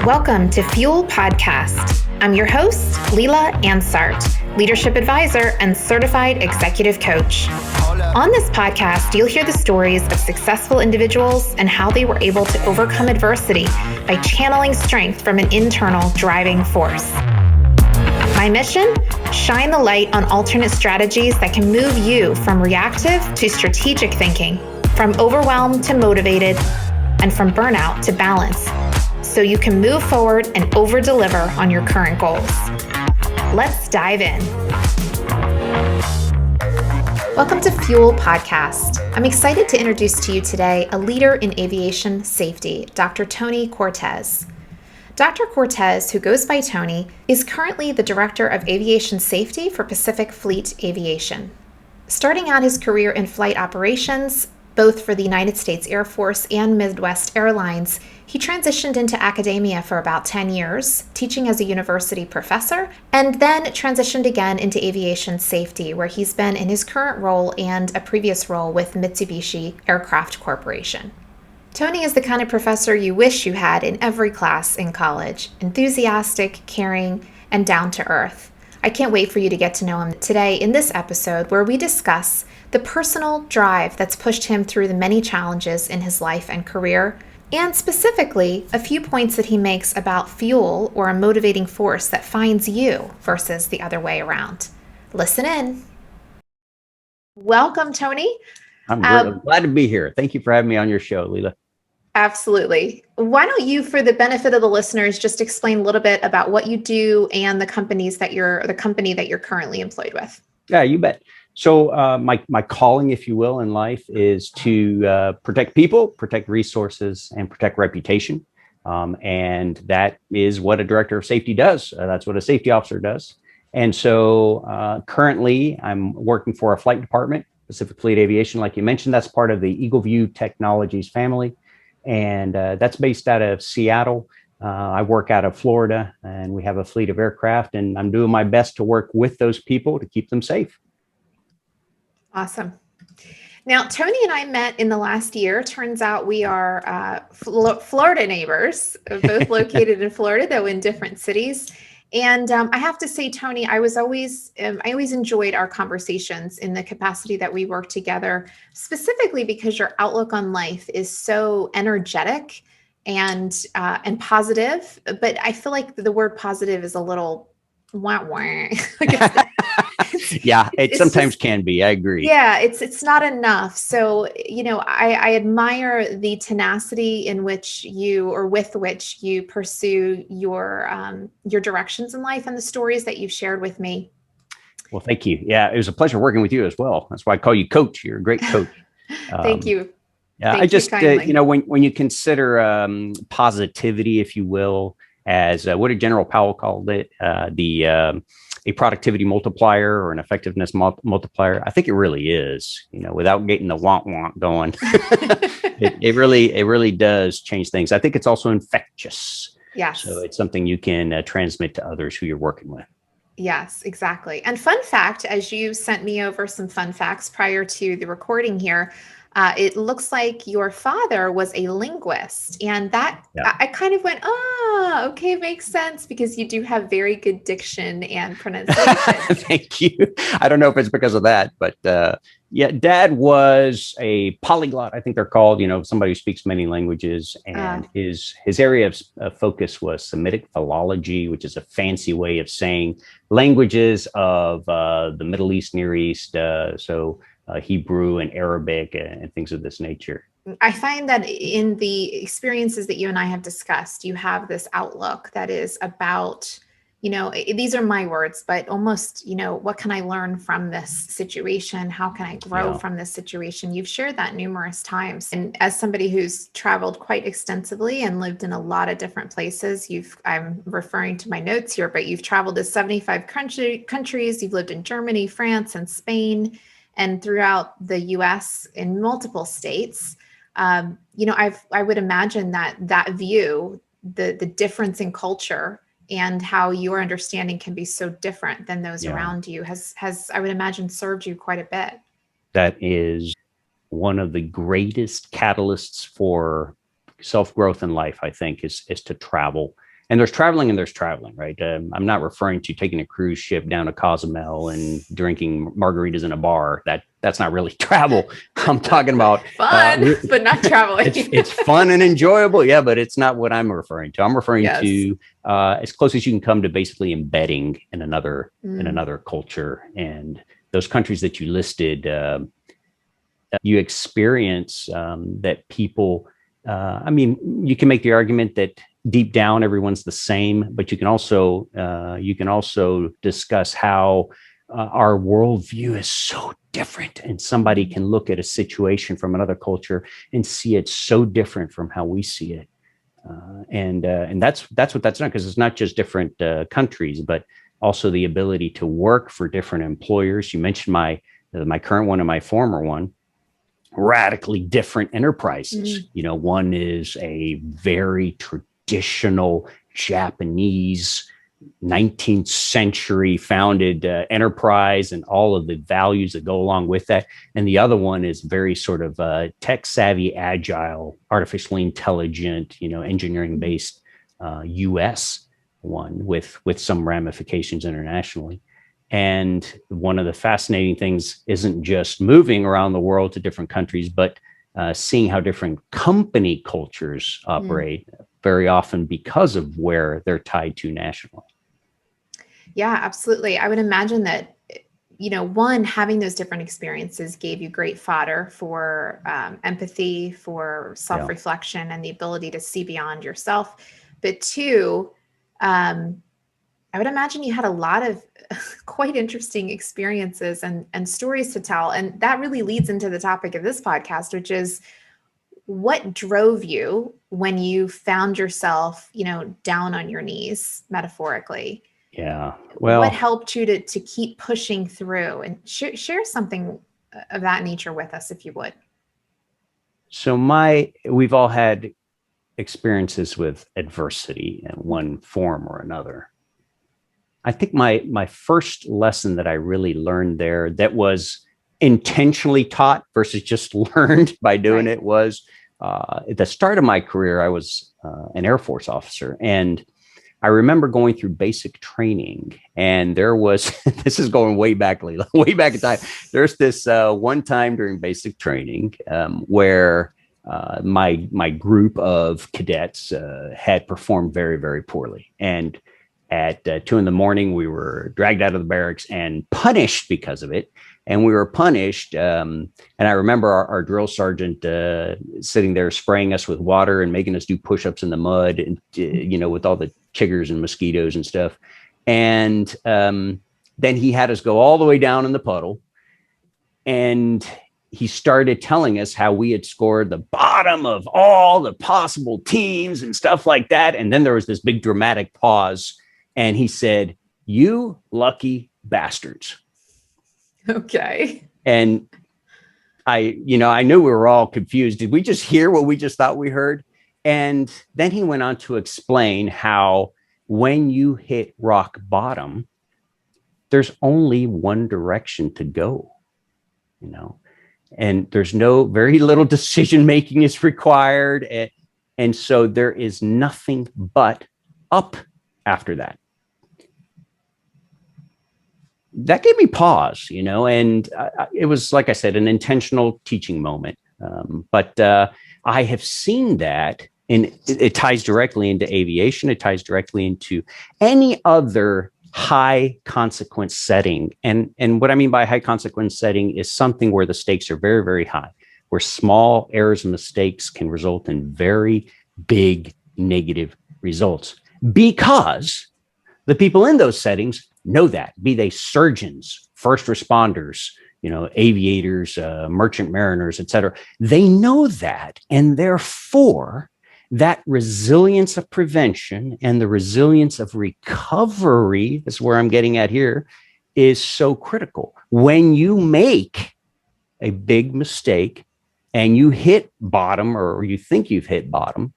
Welcome to Fuel Podcast. I'm your host, Leila Ansart, leadership advisor and certified executive coach. On this podcast, you'll hear the stories of successful individuals and how they were able to overcome adversity by channeling strength from an internal driving force. My mission? Shine the light on alternate strategies that can move you from reactive to strategic thinking, from overwhelmed to motivated, and from burnout to balance, so you can move forward and over-deliver on your current goals. Let's dive in. Welcome to Fuel Podcast. I'm excited to introduce to you today a leader in aviation safety, Dr. Tony Cortés. Dr. Cortés, who goes by Tony, is currently the Director of Aviation Safety for Pacific Fleet Aviation. Starting out his career in flight operations, both for the United States Air Force and Midwest Airlines, he transitioned into academia for about 10 years, teaching as a university professor, and then transitioned again into aviation safety, where he's been in his current role and a previous role with Mitsubishi Aircraft Corporation. Tony is the kind of professor you wish you had in every class in college, enthusiastic, caring, and down to earth. I can't wait for you to get to know him today in this episode, where we discuss the personal drive that's pushed him through the many challenges in his life and career, and specifically a few points that he makes about fuel, or a motivating force that finds you versus the other way around. Listen in. Welcome, Tony. I'm glad to be here. Thank you for having me on your show, Leila. Absolutely. Why don't you, for the benefit of the listeners, just explain a little bit about what you do and the company that you're currently employed with? Yeah, you bet. So my calling, if you will, in life is to protect people, protect resources, and protect reputation. And that is what a director of safety does. That's what a safety officer does. And so currently I'm working for a flight department, Pacific Fleet Aviation. Like you mentioned, that's part of the EagleView Technologies family. And that's based out of Seattle. I work out of Florida, and we have a fleet of aircraft, and I'm doing my best to work with those people to keep them safe. Awesome. Now, Tony and I met in the last year. Turns out we are Florida neighbors, both located in Florida, though in different cities. And I have to say, Tony, I always enjoyed our conversations in the capacity that we work together, specifically because your outlook on life is so energetic and positive. But I feel like the word positive is a little wah wah. Yeah, it sometimes can be. I agree. Yeah, it's not enough. So, I admire the tenacity in which with which you pursue your directions in life and the stories that you've shared with me. Well, thank you. Yeah, it was a pleasure working with you as well. That's why I call you coach. You're a great coach. Thank you. Yeah, Thank you kindly. When you consider positivity, if you will, as what did General Powell call it, a productivity multiplier or an effectiveness multiplier. I think it really is, without getting the want going. it really does change things. I think it's also infectious. Yes. So it's something you can transmit to others who you're working with. Yes, exactly. And fun fact, as you sent me over some fun facts prior to the recording here, it looks like your father was a linguist, and that I kind of went, okay, makes sense, because you do have very good diction and pronunciation. Thank you. I don't know if it's because of that, but Dad was a polyglot, I think they're called, somebody who speaks many languages, and his area of focus was Semitic philology, which is a fancy way of saying languages of the Middle East, Near East, Hebrew and Arabic and things of this nature. I find that in the experiences that you and I have discussed, you have this outlook that is about, these are my words, but almost, what can I learn from this situation? How can I grow from this situation? You've shared that numerous times. And as somebody who's traveled quite extensively and lived in a lot of different places, I'm referring to my notes here, but you've traveled to 75 countries. You've lived in Germany, France, and Spain, and throughout the U.S. in multiple states. I would imagine that view, the difference in culture and how your understanding can be so different than those around you has, I would imagine, served you quite a bit. That is one of the greatest catalysts for self-growth in life, I think, is to travel And there's traveling, right? I'm not referring to taking a cruise ship down to Cozumel and drinking margaritas in a bar. That's not really travel. I'm talking about fun, but not traveling. It's fun and enjoyable. Yeah, but it's not what I'm referring to. I'm referring to as close as you can come to basically embedding in another culture. And those countries that you listed, you experience that people, you can make the argument that deep down everyone's the same, but you can also discuss how our worldview is so different, and somebody can look at a situation from another culture and see it so different from how we see it. And that's what that's done, because it's not just different countries, but also the ability to work for different employers. You mentioned my current one and my former one, radically different enterprises. One is a very traditional Japanese 19th century founded enterprise and all of the values that go along with that. And the other one is very sort of tech savvy, agile, artificially intelligent, engineering based US one with some ramifications internationally. And one of the fascinating things isn't just moving around the world to different countries, but seeing how different company cultures operate, very often because of where they're tied to nationally. Yeah, absolutely. I would imagine that, one, having those different experiences gave you great fodder for empathy, for self-reflection, and the ability to see beyond yourself. But two, I would imagine you had a lot of quite interesting experiences and stories to tell. And that really leads into the topic of this podcast, which is what drove you when you found yourself, down on your knees, metaphorically? Yeah. Well, what helped you to keep pushing through? And share something of that nature with us, if you would. So we've all had experiences with adversity in one form or another. I think my first lesson that I really learned there, that was intentionally taught versus just learned by doing it, was at the start of my career. I was an Air Force officer, and I remember going through basic training, and there was, this is going way back, Leila, way back in time. There's this one time during basic training where my group of cadets had performed very, very poorly. And at 2 a.m, we were dragged out of the barracks and punished because of it. And we were punished. And I remember our drill sergeant sitting there spraying us with water and making us do push-ups in the mud, and with all the chiggers and mosquitoes and stuff. And then he had us go all the way down in the puddle. And he started telling us how we had scored the bottom of all the possible teams and stuff like that. And then there was this big dramatic pause. And he said, "You lucky bastards." Okay. And I knew we were all confused. Did we just hear what we just thought we heard? And then he went on to explain how when you hit rock bottom, there's only one direction to go, and there's very little decision making is required. And so there is nothing but up after that. That gave me pause, and it was, like I said, an intentional teaching moment. But I have seen that, and it ties directly into aviation. It ties directly into any other high consequence setting. And what I mean by high consequence setting is something where the stakes are very, very high, where small errors and mistakes can result in very big negative results, because the people in those settings know that, be they surgeons, first responders, aviators, merchant mariners, et cetera. They know that. And therefore, that resilience of prevention and the resilience of recovery, is where I'm getting at here, is so critical. When you make a big mistake and you hit bottom, or you think you've hit bottom,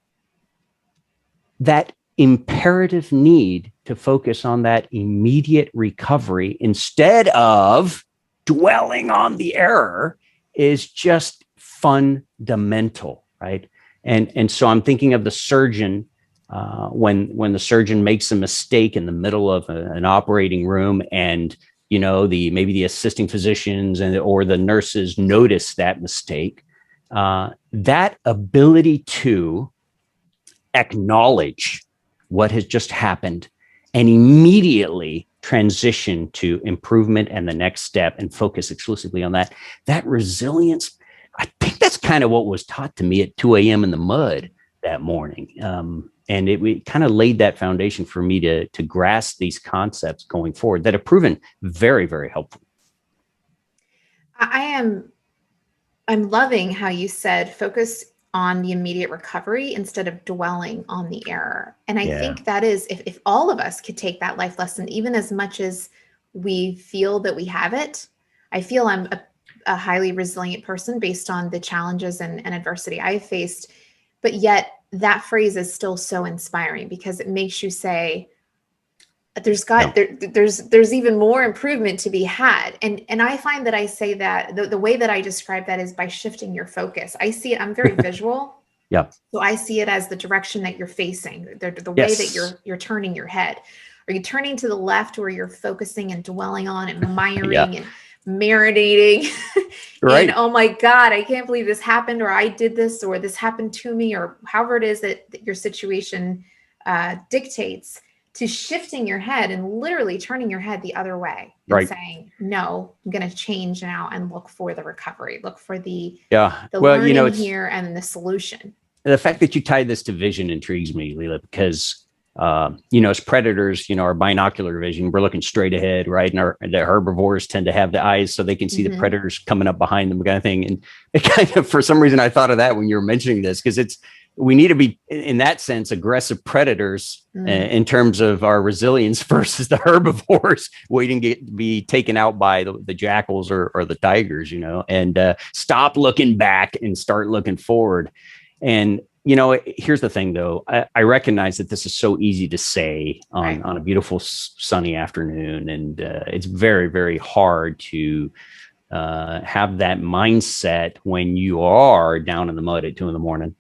that imperative need to focus on that immediate recovery instead of dwelling on the error is just fundamental, right? And so I'm thinking of the surgeon when the surgeon makes a mistake in the middle of an operating room, and maybe the assisting physicians or the nurses notice that mistake, that ability to acknowledge what has just happened and immediately transition to improvement and the next step and focus exclusively on that resilience. I think that's kind of what was taught to me at 2 a.m. in the mud that morning. And it kind of laid that foundation for me to grasp these concepts going forward that have proven very, very helpful. I'm loving how you said focus on the immediate recovery instead of dwelling on the error. And I think that is, if all of us could take that life lesson, even as much as we feel that we have it. I feel I'm a highly resilient person based on the challenges and adversity I have faced, but yet that phrase is still so inspiring because it makes you say, there's even more improvement to be had. And I find that I say that the way that I describe that is by shifting your focus. I see it, I'm very visual. Yeah. So I see it as the direction that you're facing, the way that you're turning your head. Are you turning to the left where you're focusing and dwelling on, admiring and marinating? Right. And oh my God, I can't believe this happened, or I did this, or this happened to me, or however it is that your situation dictates, to shifting your head and literally turning your head the other way and saying, no, I'm going to change now and look for the recovery, look for the learning here and the solution. The fact that you tie this to vision intrigues me, Leila, because, as predators, our binocular vision, we're looking straight ahead, right? And the herbivores tend to have the eyes so they can see the predators coming up behind them, kind of thing. And it kind of, for some reason, I thought of that when you were mentioning this, because we need to be, in that sense, aggressive predators in terms of our resilience versus the herbivores waiting to be taken out by the jackals or the tigers, and stop looking back and start looking forward. And, here's the thing, though. I recognize that this is so easy to say on a beautiful sunny afternoon. And it's very, very hard to have that mindset when you are down in the mud at 2 a.m.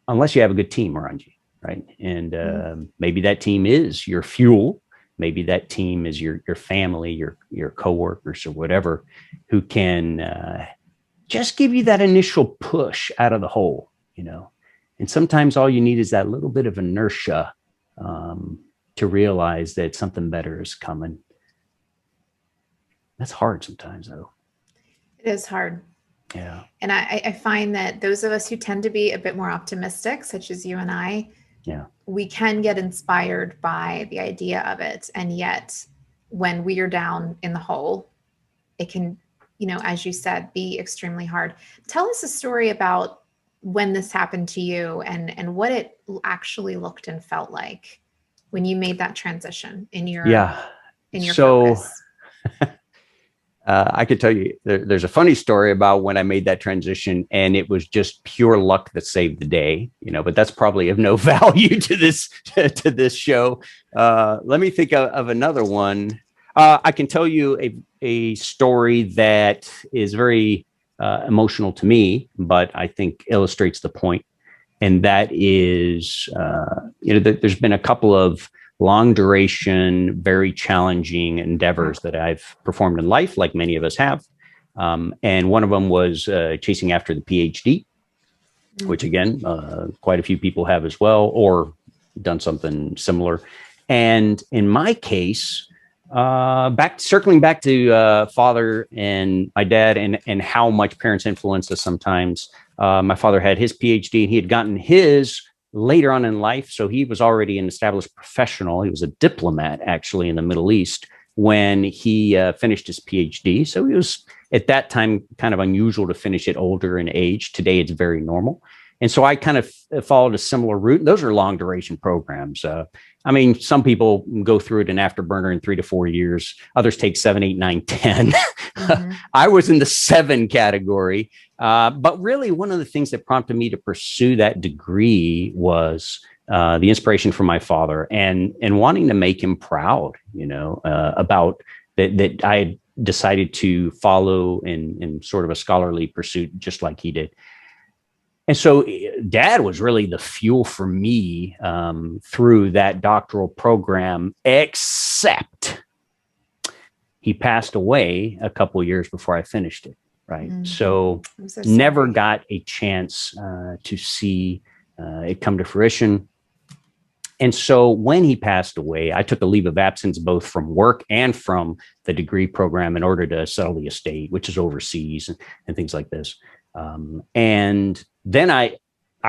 Unless you have a good team around you, right? And maybe that team is your fuel. Maybe that team is your family, your coworkers, or whatever, who can just give you that initial push out of the hole, And sometimes all you need is that little bit of inertia to realize that something better is coming. That's hard sometimes, though. It is hard. Yeah. And I find that those of us who tend to be a bit more optimistic, such as you and I, we can get inspired by the idea of it. And yet when we are down in the hole, it can, as you said, be extremely hard. Tell us a story about when this happened to you and what it actually looked and felt like when you made that transition in your focus. I could tell you there's a funny story about when I made that transition, and it was just pure luck that saved the day, but that's probably of no value to this show. Let me think of another one. I can tell you a story that is very emotional to me, but I think illustrates the point. And that is, there's been a couple of long duration, very challenging endeavors that I've performed in life, like many of us have. And one of them was chasing after the PhD, which again, quite a few people have as well, or done something similar. And in my case, circling back to father and my dad and how much parents influence us sometimes. My father had his PhD and he had gotten his later on in life. So he was already an established professional. He was a diplomat actually in the Middle East when he finished his PhD. So he was at that time kind of unusual to finish it older in age. Today it's very normal. And so I kind of followed a similar route. Those are long duration programs. Some people go through it in afterburner in 3 to 4 years. Others take 7, 8, 9, 10. I was in the 7 category. But really, one of the things that prompted me to pursue that degree was the inspiration from my father and wanting to make him proud, about that I had decided to follow in sort of a scholarly pursuit, just like he did. And so Dad was really the fuel for me through that doctoral program, except he passed away a couple of years before I finished it. Right. So never got a chance to see it come to fruition. And so when he passed away, I took a leave of absence, both from work and from the degree program, in order to settle the estate, which is overseas and things like this. And then I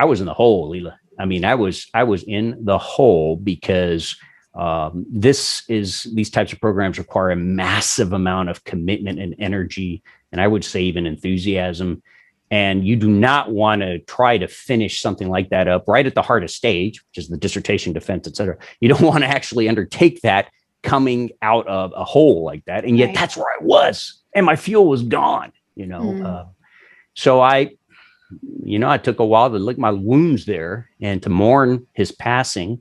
was in the hole, Leila. I mean, I was in the hole because these types of programs require a massive amount of commitment and energy, and I would say even enthusiasm. And you do not want to try to finish something like that up right at the hardest stage, which is the dissertation defense, et cetera. You don't want to actually undertake that coming out of a hole like that. And yet that's where I was, and my fuel was gone, so I took a while to lick my wounds there and to mourn his passing.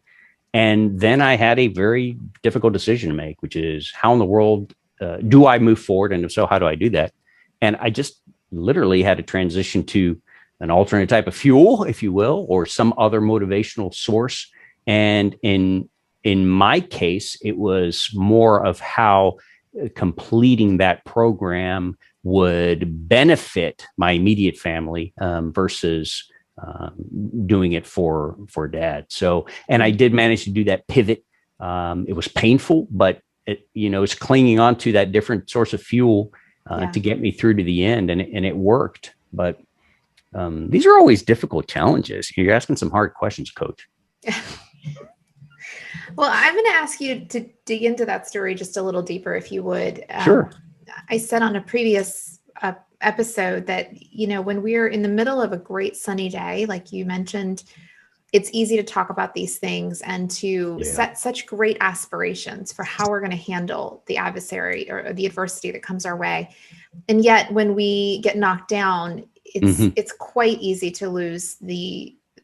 And then I had a very difficult decision to make, which is, how in the world do I move forward? And if so, how do I do that? And I just literally had to transition to an alternate type of fuel, if you will, or some other motivational source. And in my case, it was more of how completing that program would benefit my immediate family versus doing it for Dad. So, and I did manage to do that pivot. It was painful, but it's clinging on to that different source of fuel to get me through to the end, and it worked. But these are always difficult challenges. You're asking some hard questions, Coach. Well, I'm going to ask you to dig into that story just a little deeper, if you would. Sure. I said on a previous episode that, when we're in the middle of a great sunny day, like you mentioned, it's easy to talk about these things and to set such great aspirations for how we're going to handle the adversary or the adversity that comes our way. And yet when we get knocked down, it's quite easy to lose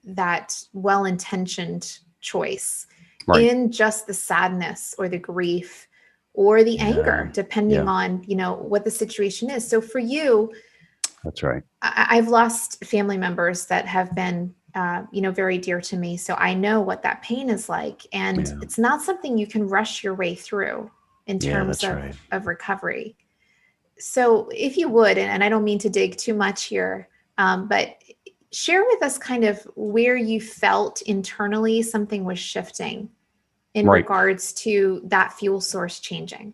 that well-intentioned choice in just the sadness or the grief or the anger, depending on, what the situation is. So for you, that's right. I've lost family members that have been, very dear to me. So I know what that pain is like. And it's not something you can rush your way through in terms of recovery. So if you would, and I don't mean to dig too much here, but share with us kind of where you felt internally something was shifting in regards to that fuel source changing.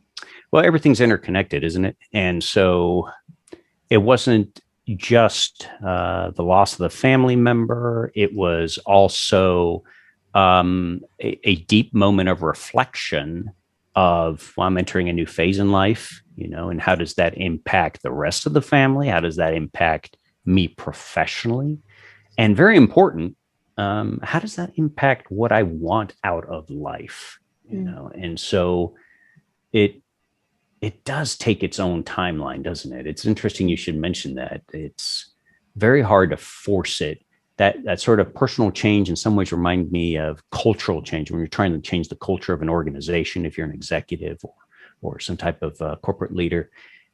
Well, everything's interconnected, isn't it? And so it wasn't just the loss of the family member. It was also a deep moment of reflection of, well, I'm entering a new phase in life, and how does that impact the rest of the family? How does that impact me professionally? And very important, how does that impact what I want out of life? And so it does take its own timeline, doesn't it? It's interesting you should mention that. It's very hard to force it. That sort of personal change in some ways remind me of cultural change, when you're trying to change the culture of an organization, if you're an executive or some type of corporate leader.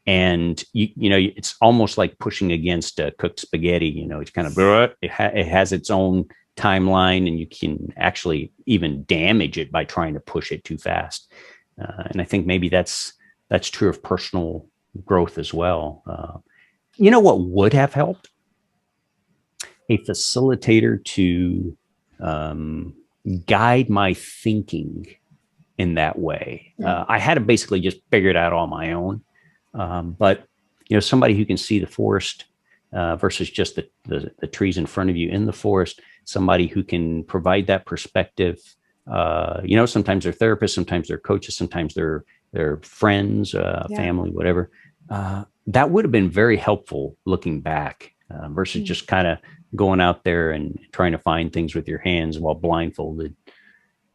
And it's almost like pushing against cooked spaghetti. It's kind of it has its own timeline, and you can actually even damage it by trying to push it too fast. And I think maybe that's true of personal growth as well. What would have helped? A facilitator to guide my thinking in that way. I had to basically just figure it out on my own. But somebody who can see the forest versus just the trees in front of you in the forest, somebody who can provide that perspective. Sometimes they're therapists, sometimes they're coaches, sometimes they're friends, family, whatever. That would have been very helpful looking back versus just kind of going out there and trying to find things with your hands while blindfolded.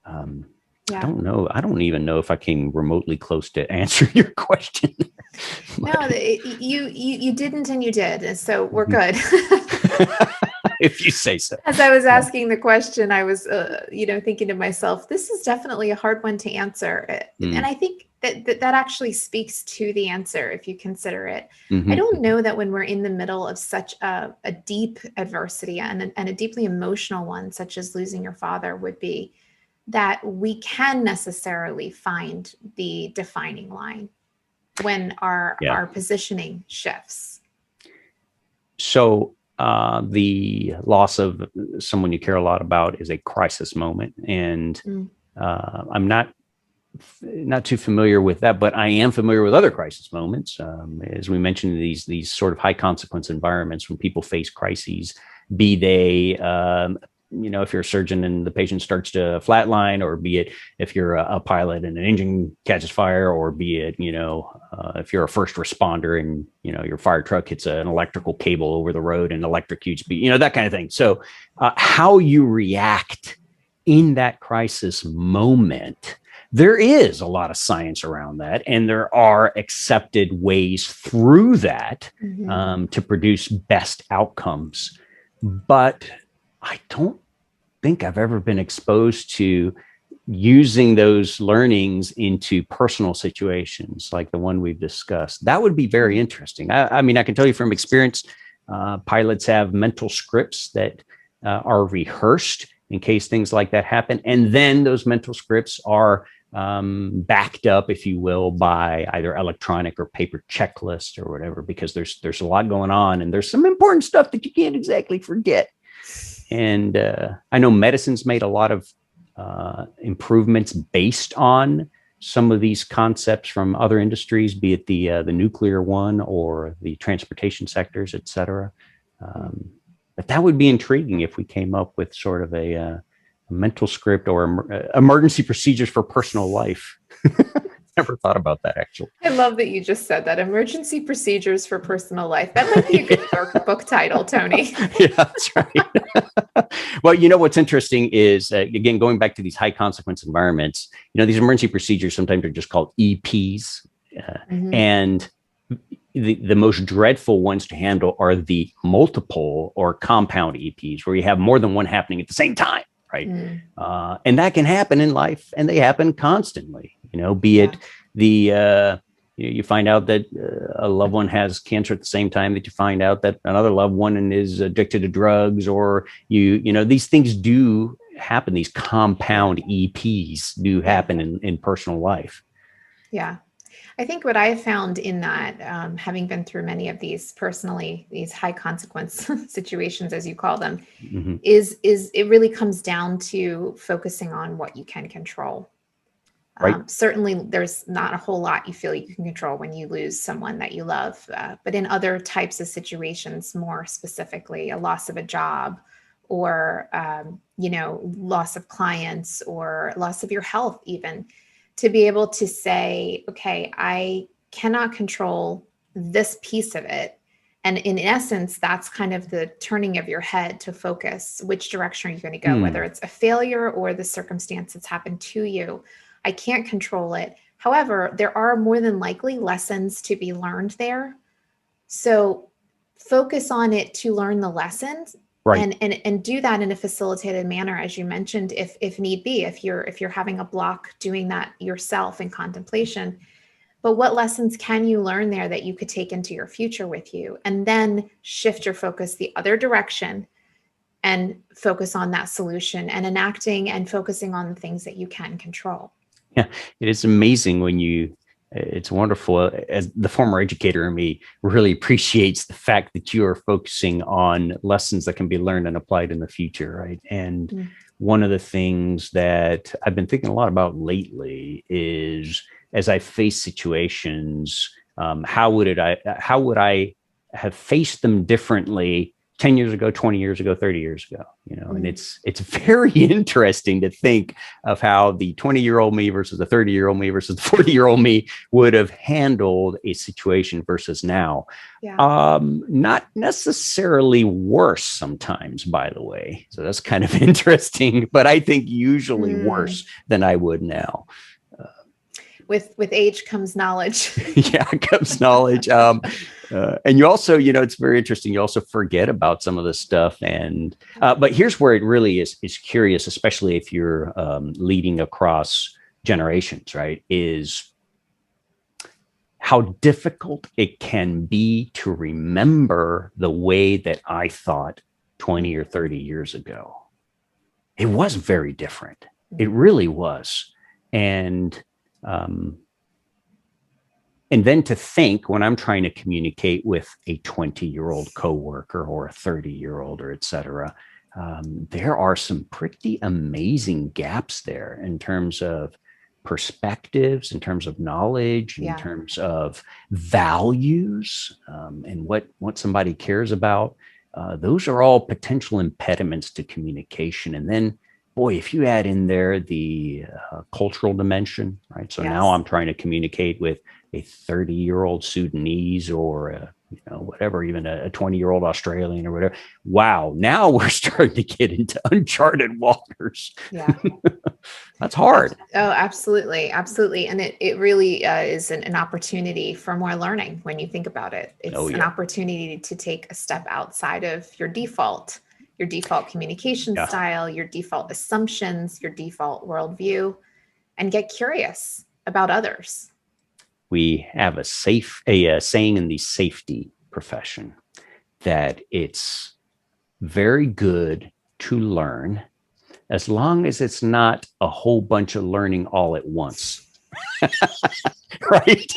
I don't know. I don't even know if I came remotely close to answering your question. No, you didn't, and you did. So we're good. If you say so. As I was asking the question, I was, thinking to myself, this is definitely a hard one to answer. And I think that actually speaks to the answer if you consider it. Mm-hmm. I don't know that when we're in the middle of such a deep adversity and a deeply emotional one, such as losing your father would be, that we can necessarily find the defining line when our positioning shifts. So the loss of someone you care a lot about is a crisis moment. And I'm not too familiar with that, but I am familiar with other crisis moments. As we mentioned, these sort of high consequence environments when people face crises, be they, if you're a surgeon and the patient starts to flatline, or be it if you're a pilot and an engine catches fire, or be it, if you're a first responder and, your fire truck hits an electrical cable over the road and electrocutes, that kind of thing. So how you react in that crisis moment, there is a lot of science around that, and there are accepted ways through that to produce best outcomes. But I don't think I've ever been exposed to using those learnings into personal situations like the one we've discussed. That would be very interesting. I mean, I can tell you from experience, pilots have mental scripts that are rehearsed in case things like that happen. And then those mental scripts are backed up, if you will, by either electronic or paper checklist or whatever, because there's a lot going on and there's some important stuff that you can't exactly forget. And I know medicine's made a lot of improvements based on some of these concepts from other industries, be it the nuclear one or the transportation sectors, et cetera. But that would be intriguing if we came up with sort of a mental script or emergency procedures for personal life. Never thought about that, actually. I love that you just said that. Emergency procedures for personal life. That might be a good book title, Tony. Yeah, that's right. Well, what's interesting is, again, going back to these high consequence environments, these emergency procedures sometimes are just called EPs. And the most dreadful ones to handle are the multiple or compound EPs, where you have more than one happening at the same time. Right. And that can happen in life, and they happen constantly, be it you find out that a loved one has cancer at the same time that you find out that another loved one is addicted to drugs, or these things do happen. These compound EPs do happen in personal life. Yeah. I think what I found in that, having been through many of these personally, these high consequence situations, as you call them, is it really comes down to focusing on what you can control. Right. Certainly, there's not a whole lot you feel you can control when you lose someone that you love. But in other types of situations, more specifically, a loss of a job, or loss of clients, or loss of your health, even. To be able to say, okay, I cannot control this piece of it. And in essence, that's kind of the turning of your head to focus. Which direction are you going to go? Whether it's a failure or the circumstance that's happened to you. I can't control it. However, there are more than likely lessons to be learned there. So focus on it to learn the lessons. Right. And do that in a facilitated manner, as you mentioned, if need be, if you're having a block doing that yourself in contemplation. But what lessons can you learn there that you could take into your future with you, and then shift your focus the other direction and focus on that solution and enacting and focusing on the things that you can control. Yeah, it is amazing it's wonderful. As the former educator in me really appreciates the fact that you are focusing on lessons that can be learned and applied in the future, right? And one of the things that I've been thinking a lot about lately is, as I face situations, how would I have faced them differently 10 years ago, 20 years ago, 30 years ago, and it's very interesting to think of how the 20-year-old me versus the 30-year-old me versus the 40-year-old me would have handled a situation versus now. Yeah. Not necessarily worse sometimes, by the way. So that's kind of interesting, but I think usually worse than I would now. With age comes knowledge. Yeah, comes knowledge. And you also, it's very interesting. You also forget about some of this stuff. And but here's where it really is curious, especially if you're leading across generations, right? Is how difficult it can be to remember the way that I thought 20 or 30 years ago. It was very different. It really was. And then to think when I'm trying to communicate with a 20-year-old coworker or a 30-year-old or et cetera, there are some pretty amazing gaps there in terms of perspectives, in terms of knowledge, in terms of values, and what somebody cares about. Those are all potential impediments to communication. And then, boy, if you add in there the cultural dimension, right? So now I'm trying to communicate with a 30-year-old Sudanese or whatever, even a 20-year-old Australian or whatever. Wow, now we're starting to get into uncharted waters. Yeah. That's hard. Oh, absolutely. Absolutely. And it really is an opportunity for more learning when you think about it. It's an opportunity to take a step outside of your default communication style, your default assumptions, your default worldview, and get curious about others. We have a saying in the safety profession that it's very good to learn as long as it's not a whole bunch of learning all at once. Right?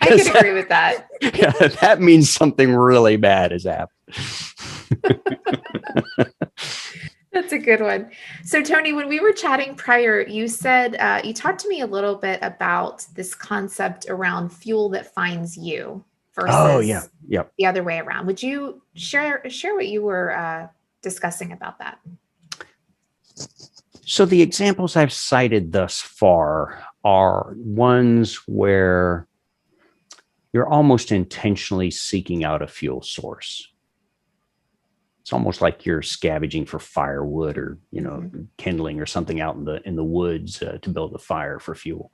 I can agree with that. Yeah, that means something really bad has happened. That's a good one. So, Tony, when we were chatting prior, you said you talked to me a little bit about this concept around fuel that finds you versus the other way around. Would you share what you were discussing about that? So the examples I've cited thus far are ones where you're almost intentionally seeking out a fuel source. It's almost like you're scavenging for firewood or, kindling or something out in the woods to build a fire for fuel.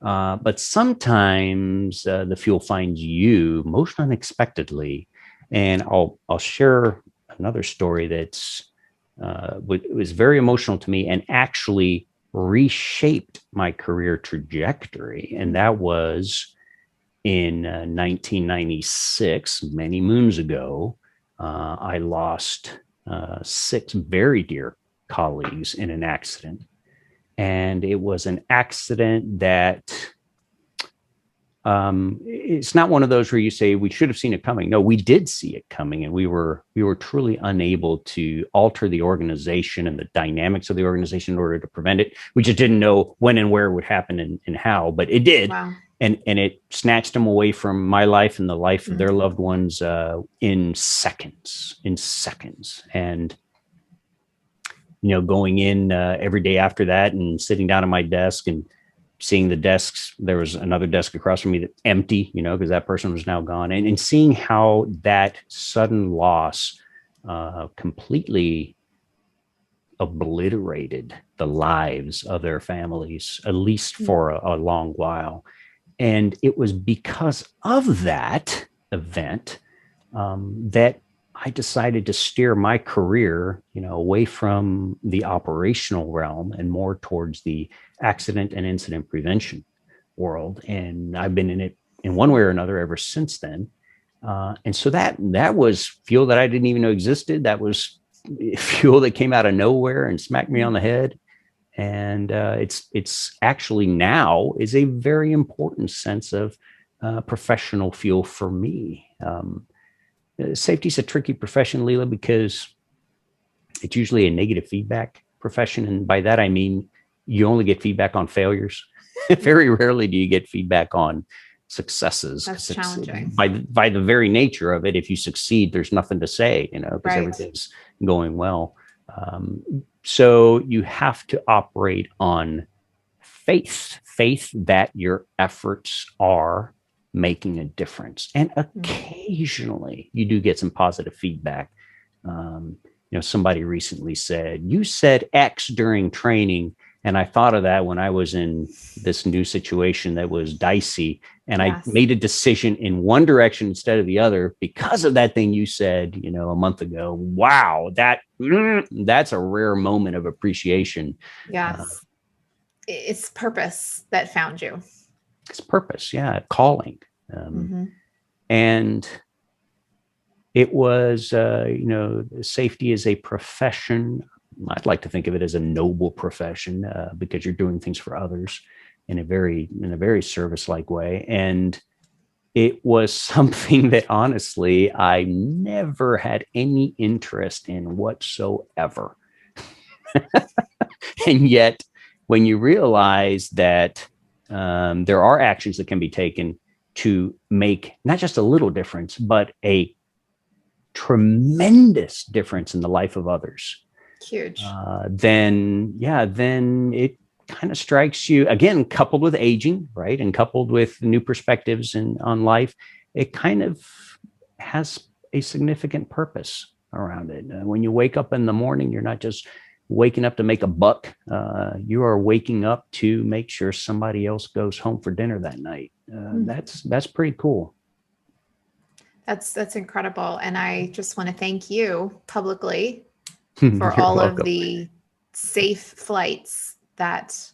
But sometimes the fuel finds you most unexpectedly. And I'll share another story that's was very emotional to me and actually reshaped my career trajectory. And that was in 1996, many moons ago. I lost 6 very dear colleagues in an accident. And it was an accident that it's not one of those where you say we should have seen it coming. No, we did see it coming, and we were truly unable to alter the organization and the dynamics of the organization in order to prevent it. We just didn't know when and where it would happen and how, but it did. Wow. And it snatched them away from my life and the life of their loved ones in seconds. And, going in every day after that and sitting down at my desk and seeing the desks, there was another desk across from me that empty, because that person was now gone. And seeing how that sudden loss completely obliterated the lives of their families, at least for a long while. And it was because of that event that I decided to steer my career, away from the operational realm and more towards the accident and incident prevention world. And I've been in it in one way or another ever since then. And so that was fuel that I didn't even know existed. That was fuel that came out of nowhere and smacked me on the head. And it's actually now is a very important sense of professional fuel for me. Safety is a tricky profession, Leila, because it's usually a negative feedback profession. And by that, I mean, you only get feedback on failures. Very rarely do you get feedback on successes. That's challenging. By the very nature of it, if you succeed, there's nothing to say, because everything's going well. So you have to operate on faith that your efforts are making a difference. And occasionally you do get some positive feedback. Somebody recently said, you said X during training. And I thought of that when I was in this new situation that was dicey. And I made a decision in one direction instead of the other because of that thing you said, a month ago. Wow, that's a rare moment of appreciation. Yes. It's purpose that found you. It's purpose. Yeah. Calling. And it was, safety is a profession. I'd like to think of it as a noble profession because you're doing things for others in a very service-like way. And it was something that honestly, I never had any interest in whatsoever. And yet, when you realize that there are actions that can be taken to make not just a little difference, but a tremendous difference in the life of others, huge. then it kind of strikes you again, coupled with aging, right, and coupled with new perspectives on life. It kind of has a significant purpose around it. When you wake up in the morning, you're not just waking up to make a buck. You are waking up to make sure somebody else goes home for dinner that night. That's pretty cool. That's incredible. And I just want to thank you publicly for all welcome. Of the safe flights that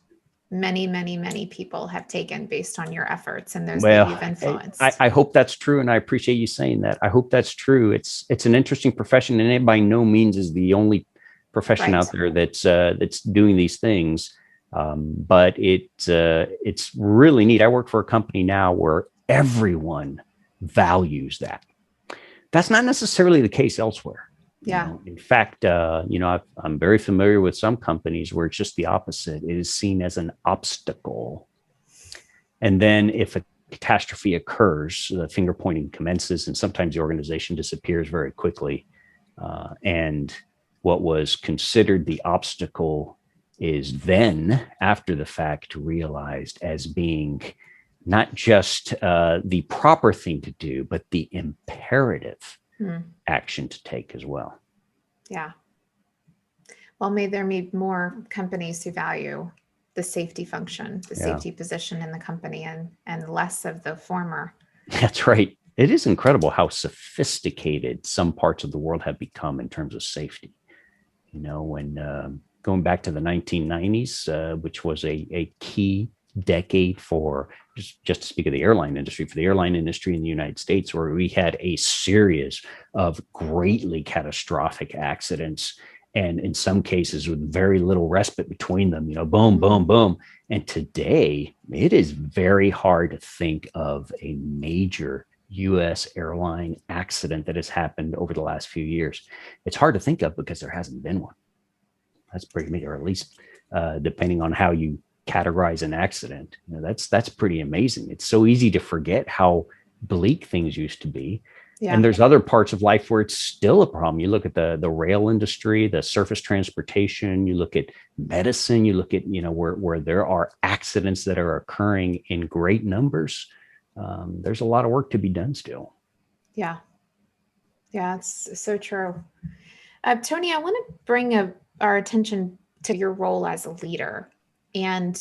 many, many, many people have taken based on your efforts and those that you've influenced. I hope that's true. And I appreciate you saying that. I hope that's true. It's an interesting profession, and it by no means is the only profession out there that's doing these things. But it's really neat. I work for a company now where everyone values that. That's not necessarily the case elsewhere. Yeah. In fact, I'm very familiar with some companies where it's just the opposite. It is seen as an obstacle. And then if a catastrophe occurs, the finger pointing commences, and sometimes the organization disappears very quickly. And what was considered the obstacle is then, after the fact, realized as being not just the proper thing to do, but the imperative action to take as well. Yeah. Well, may there be more companies who value the safety function, the safety position in the company, and less of the former. That's right. It is incredible how sophisticated some parts of the world have become in terms of safety. When going back to the 1990s, which was a key decade for just to speak of the airline industry, for the airline industry in the United States, where we had a series of greatly catastrophic accidents, and in some cases with very little respite between them, boom, boom, boom. And today it is very hard to think of a major U.S. airline accident that has happened over the last few years. It's hard to think of because there hasn't been one. That's pretty major, or at least depending on how you categorize an accident. That's pretty amazing. It's so easy to forget how bleak things used to be. Yeah. And there's other parts of life where it's still a problem. You look at the rail industry, the surface transportation, you look at medicine, you look at, where there are accidents that are occurring in great numbers. There's a lot of work to be done still. Yeah. Yeah, it's so true. Tony, I want to bring our attention to your role as a leader. And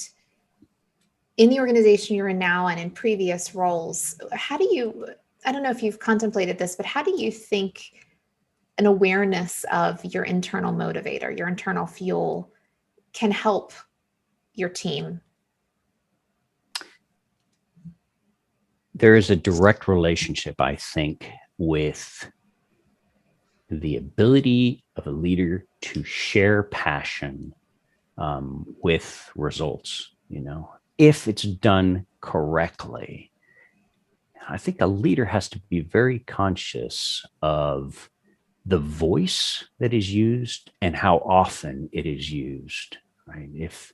in the organization you're in now and in previous roles, I don't know if you've contemplated this, but how do you think an awareness of your internal motivator, your internal fuel, can help your team? There is a direct relationship, I think, with the ability of a leader to share passion with results. If it's done correctly, I think a leader has to be very conscious of the voice that is used and how often it is used, right? If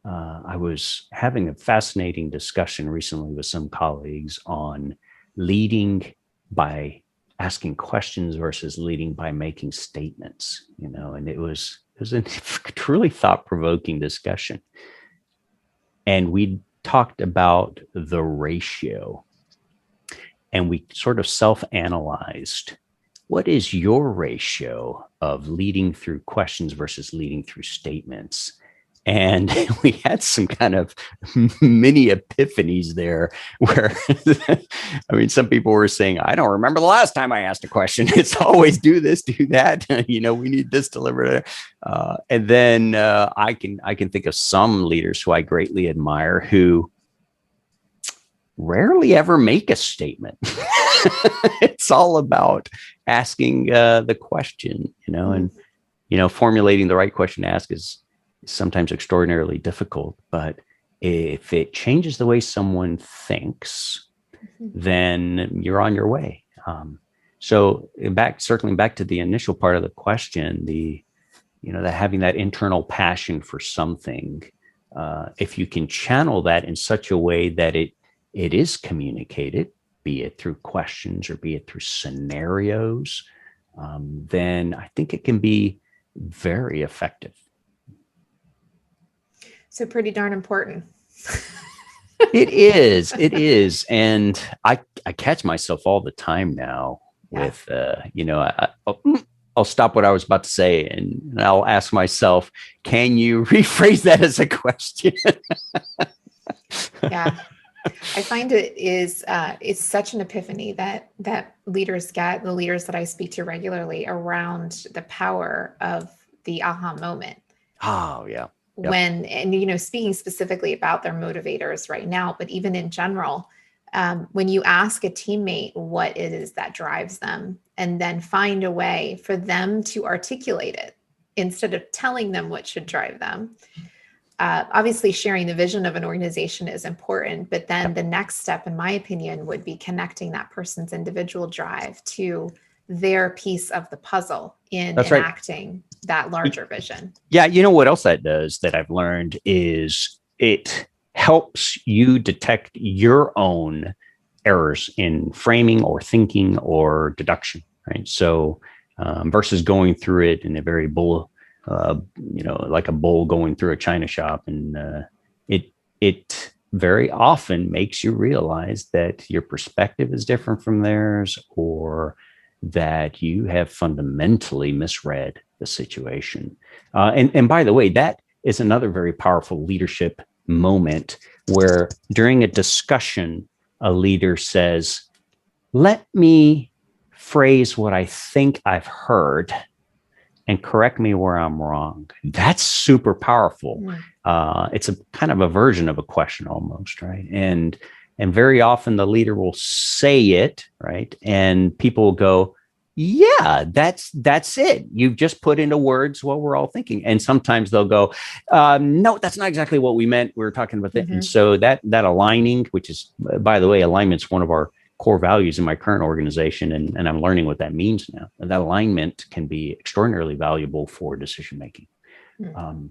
I was having a fascinating discussion recently with some colleagues on leading by asking questions versus leading by making statements, and it was a truly thought-provoking discussion. And we talked about the ratio, and we sort of self-analyzed. What is your ratio of leading through questions versus leading through statements? And we had some kind of mini epiphanies there where, some people were saying, I don't remember the last time I asked a question. It's always do this, do that. We need this delivered. And then I can think of some leaders who I greatly admire who rarely ever make a statement. It's all about asking the question, and formulating the right question to ask is sometimes extraordinarily difficult. But if it changes the way someone thinks, then you're on your way. So circling back to the initial part of the question, that having that internal passion for something, if you can channel that in such a way that it is communicated, be it through questions or be it through scenarios, then I think it can be very effective. So pretty darn important. It is. And I catch myself all the time now with, I'll stop what I was about to say and I'll ask myself, can you rephrase that as a question? Yeah. I find it's such an epiphany that leaders get, the leaders that I speak to regularly, around the power of the aha moment. Oh, yeah. Yep. And speaking specifically about their motivators right now, but even in general, when you ask a teammate what it is that drives them, and then find a way for them to articulate it instead of telling them what should drive them. Obviously, sharing the vision of an organization is important, but then the next step, in my opinion, would be connecting that person's individual drive to their piece of the puzzle in enacting that larger vision. Yeah. You know what else that does that I've learned is it helps you detect your own errors in framing or thinking or deduction, right? So versus going through it in a very like a bull going through a china shop, and it very often makes you realize that your perspective is different from theirs, or that you have fundamentally misread the situation. And by the way, that is another very powerful leadership moment where during a discussion, a leader says, let me phrase what I think I've heard and correct me where I'm wrong. That's super powerful. It's a kind of a version of a question almost, right? And very often the leader will say it, right? And people will go, yeah, that's it. You've just put into words what we're all thinking. And sometimes they'll go, no, that's not exactly what we meant. We were talking about that. Mm-hmm. And so that aligning, which is, by the way, alignment's one of our core values in my current organization. And I'm learning what that means now. And that alignment can be extraordinarily valuable for decision-making. Mm-hmm.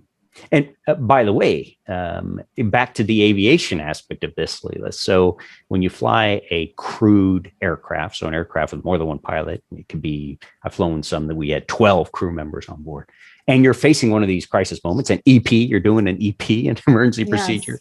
And by the way, back to the aviation aspect of this, Leila. So when you fly a crewed aircraft, so an aircraft with more than one pilot, it could be, I've flown some that we had 12 crew members on board, and you're facing one of these crisis moments, an EP, you're doing an EP, an emergency procedure.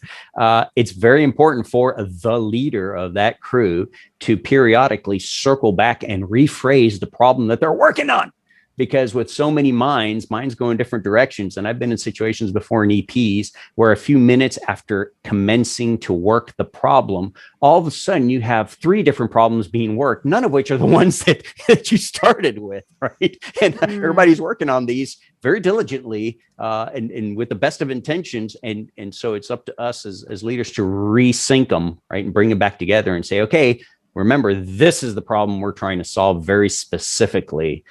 It's very important for the leader of that crew to periodically circle back and rephrase the problem that they're working on. Because with so many minds go in different directions. And I've been in situations before in EPs where a few minutes after commencing to work the problem, all of a sudden you have 3 different problems being worked, none of which are the ones that you started with, right? And everybody's working on these very diligently and with the best of intentions. And so it's up to us as leaders to resync them, right? And bring them back together and say, okay, remember, this is the problem we're trying to solve very specifically.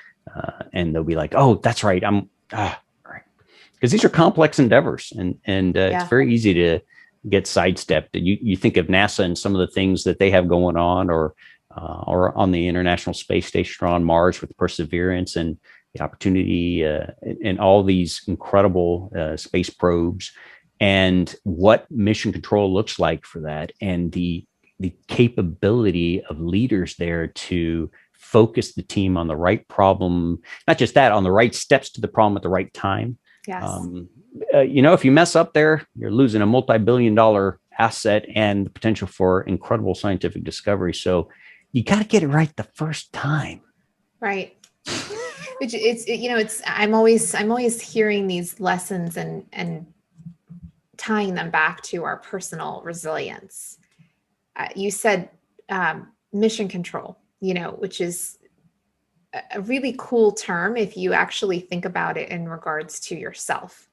And they'll be like, oh, that's right. Right. Because these are complex endeavors and it's very easy to get sidestepped. You think of NASA and some of the things that they have going on, or on the International Space Station or on Mars with Perseverance and the opportunity and all these incredible space probes, and what mission control looks like for that, and the capability of leaders there to focus the team on the right problem, not just that, on the right steps to the problem at the right time. Yes. If you mess up there, you're losing a multi-billion-dollar asset and the potential for incredible scientific discovery. So you got to get it right the first time. Right. I'm always hearing these lessons and tying them back to our personal resilience. You said mission control, which is a really cool term if you actually think about it in regards to yourself.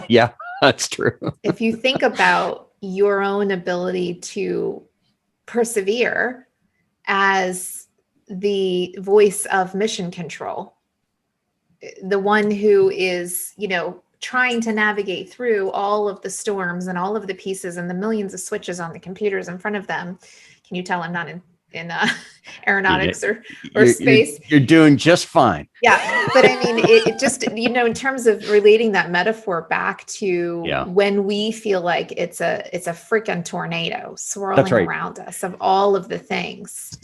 Yeah, that's true. If you think about your own ability to persevere as the voice of mission control, the one who is, trying to navigate through all of the storms and all of the pieces and the millions of switches on the computers in front of them. Can you tell I'm not in aeronautics or space? You're doing just fine. Yeah. But I mean, it just, in terms of relating that metaphor back to when we feel like it's a freaking tornado swirling around us of all of the things.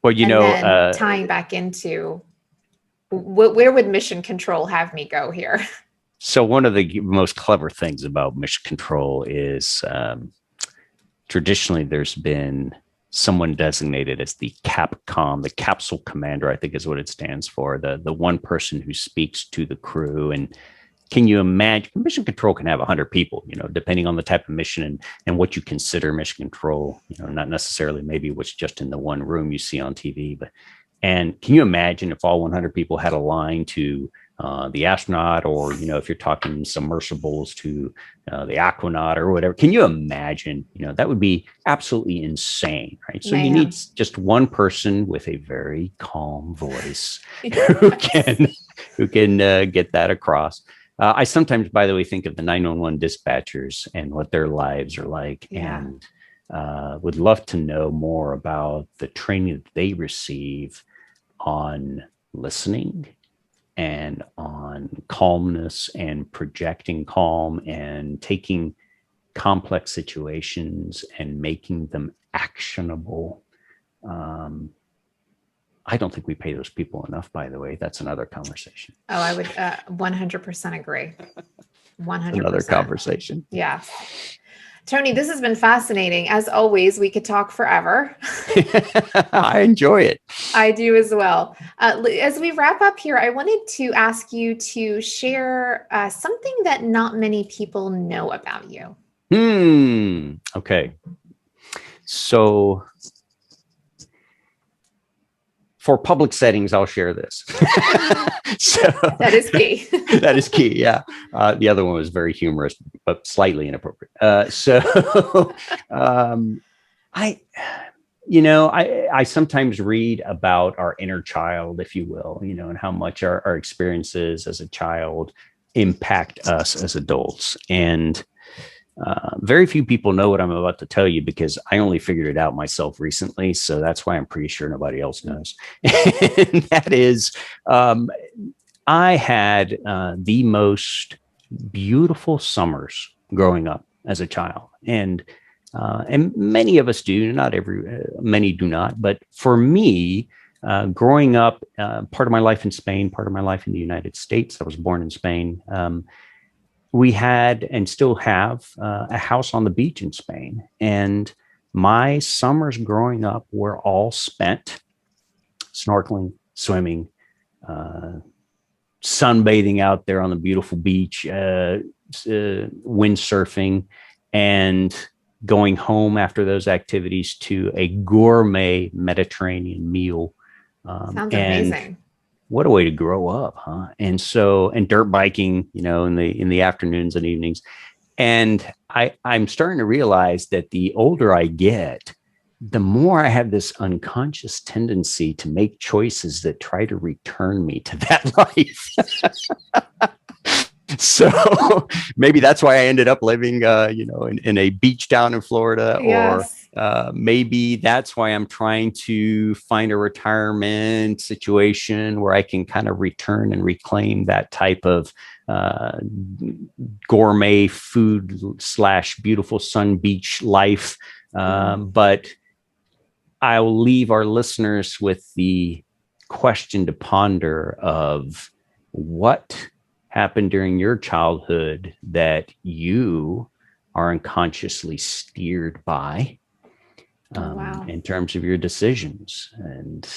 Well, then tying back into where would mission control have me go here? So one of the most clever things about mission control is traditionally there's been someone designated as the CAPCOM, the capsule commander, I think is what it stands for, the one person who speaks to the crew. And can you imagine, mission control can have 100 people, depending on the type of mission and what you consider mission control, not necessarily maybe what's just in the one room you see on TV. And can you imagine if all 100 people had a line to the astronaut, or, if you're talking submersibles to the aquanaut or whatever? Can you imagine, that would be absolutely insane, right? So you need just one person with a very calm voice who can get that across. I sometimes, by the way, think of the 911 dispatchers and what their lives are like, and would love to know more about the training that they receive on listening and on calmness and projecting calm and taking complex situations and making them actionable. I don't think we pay those people enough, by the way. That's another conversation. Oh, I would 100% agree. 100%. Another conversation. Yeah. Tony, this has been fascinating. As always, we could talk forever. I enjoy it. I do as well. As we wrap up here, I wanted to ask you to share something that not many people know about you. Okay. So for public settings, I'll share this. So that is key. That is key. Yeah. The other one was very humorous, but slightly inappropriate. I sometimes read about our inner child, if you will, and how much our experiences as a child impact us as adults. And very few people know what I'm about to tell you, because I only figured it out myself recently. So that's why I'm pretty sure nobody else knows. And that is, I had the most beautiful summers growing up as a child. And many of us do, many do not. But for me, growing up, part of my life in Spain, part of my life in the United States, I was born in Spain. We had and still have a house on the beach in Spain. And my summers growing up were all spent snorkeling, swimming, sunbathing out there on the beautiful beach, windsurfing, and going home after those activities to a gourmet Mediterranean meal. Sounds amazing. What a way to grow up, huh? And dirt biking, in the afternoons and evenings. And I'm starting to realize that the older I get, the more I have this unconscious tendency to make choices that try to return me to that life. So maybe that's why I ended up living, in a beach town in Florida. Yes. Or maybe that's why I'm trying to find a retirement situation where I can kind of return and reclaim that type of gourmet food / beautiful sun beach life. But I'll leave our listeners with the question to ponder of what happened during your childhood that you are unconsciously steered by in terms of your decisions. And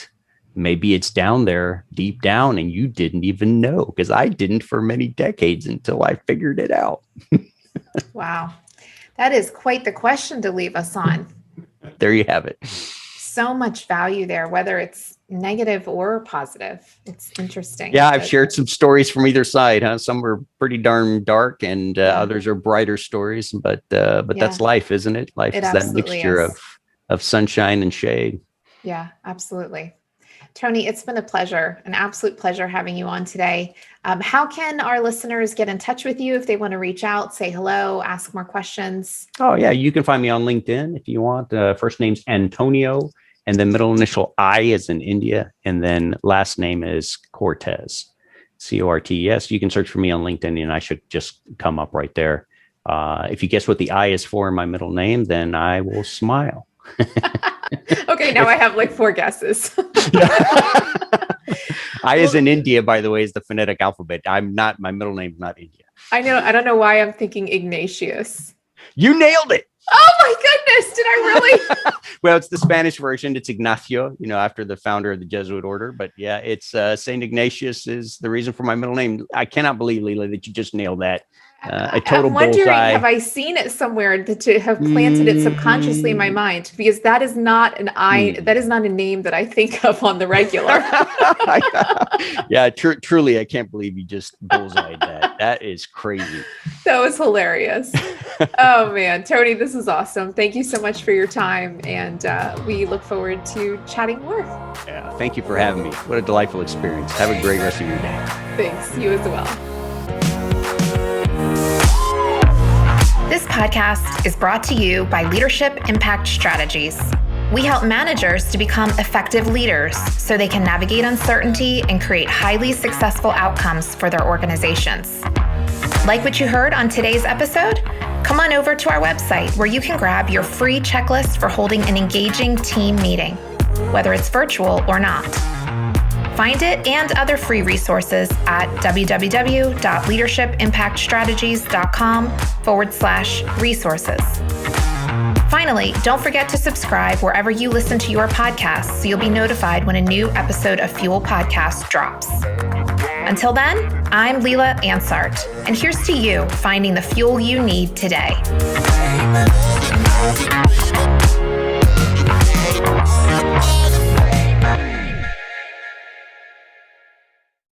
maybe it's down there deep down and you didn't even know, because I didn't for many decades until I figured it out. Wow. That is quite the question to leave us on. There you have it. So much value there, whether it's negative or positive. It's interesting. Yeah, I've shared some stories from either side. Some were pretty darn dark, and others are brighter stories. But that's life, isn't it? Life is that mixture of sunshine and shade. Yeah, absolutely. Tony, it's been a pleasure, an absolute pleasure having you on today. How can our listeners get in touch with you if they want to reach out, say hello, ask more questions? Oh, yeah. You can find me on LinkedIn if you want. First name's Antonio, and then middle initial I is in India, and then last name is Cortés, Cortes. You can search for me on LinkedIn, and I should just come up right there. If you guess what the I is for in my middle name, then I will smile. Okay, now I have like 4 guesses. I is in India, by the way, is the phonetic alphabet. My middle name's not India. I know. I don't know why I'm thinking Ignatius. You nailed it. Oh my goodness. Did I really? Well, it's the Spanish version. It's Ignacio, after the founder of the Jesuit order. But yeah, it's St. Ignatius is the reason for my middle name. I cannot believe, Leila, that you just nailed that. A total I'm wondering, bullseye. have I seen it somewhere to have planted it subconsciously in my mind? Because that is not that is not a name that I think of on the regular. Yeah, truly, I can't believe you just bullseyed that. That is crazy. That was hilarious. Oh man, Tony, this is awesome. Thank you so much for your time, and we look forward to chatting more. Yeah, thank you for having me. What a delightful experience. Have a great rest of your day. Thanks. You as well. This podcast is brought to you by Leadership Impact Strategies. We help managers to become effective leaders so they can navigate uncertainty and create highly successful outcomes for their organizations. Like what you heard on today's episode? Come on over to our website where you can grab your free checklist for holding an engaging team meeting, whether it's virtual or not. Find it and other free resources at www.leadershipimpactstrategies.com/resources. Finally, don't forget to subscribe wherever you listen to your podcasts so you'll be notified when a new episode of Fuel Podcast drops. Until then, I'm Leila Ansart, and here's to you finding the fuel you need today.